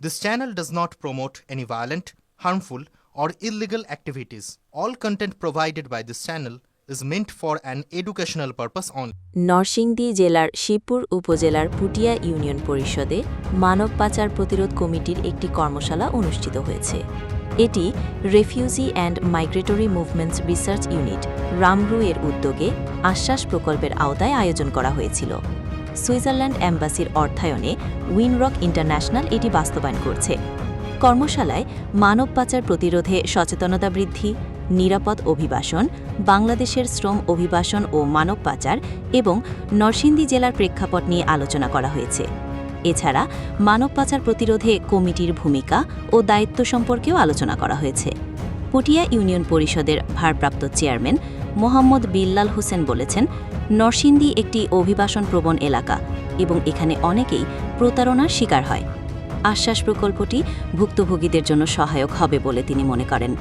This channel does not promote any violent, harmful, or illegal activities. All content provided by this channel is meant for an educational purpose only. Narsingdi জেলার শিবপুর উপজেলার Puthia union পরিষদে মানব পাচার প্রতিরোধ কমিটির একটি কর্মশালা অনুষ্ঠিত হয়েছে। এটি refugee and migratory movements research unit RMMRU এর উদ্যোগে আশ্বাস প্রকল্পের আওতায় আয়োজন করা হয়েছিল। সুইজারল্যান্ড অ্যাম্বাসির অর্থায়নে উইনরক ইন্টারন্যাশনাল এটি বাস্তবায়ন করছে। কর্মশালায় মানব পাচার প্রতিরোধে সচেতনতা বৃদ্ধি, নিরাপদ অভিবাসন, বাংলাদেশের শ্রম অভিবাসন ও মানব পাচার এবং নরসিংদী জেলার প্রেক্ষাপট নিয়ে আলোচনা করা হয়েছে। এছাড়া মানব পাচার প্রতিরোধে কমিটির ভূমিকা ও দায়িত্ব সম্পর্কেও আলোচনা করা হয়েছে। পটিয়া ইউনিয়ন পরিষদের ভারপ্রাপ্ত চেয়ারম্যান মোহাম্মদ বিল্লাল হোসেন বলেছেন, নরসিংদী একটি অভিবাসন প্রবণ এলাকা এবং এখানে অনেকেই প্রতারণার শিকার হয়। আশ্বাস প্রকল্পটি ভুক্তভোগীদের জন্য সহায়ক হবে বলে তিনি মনে করেন।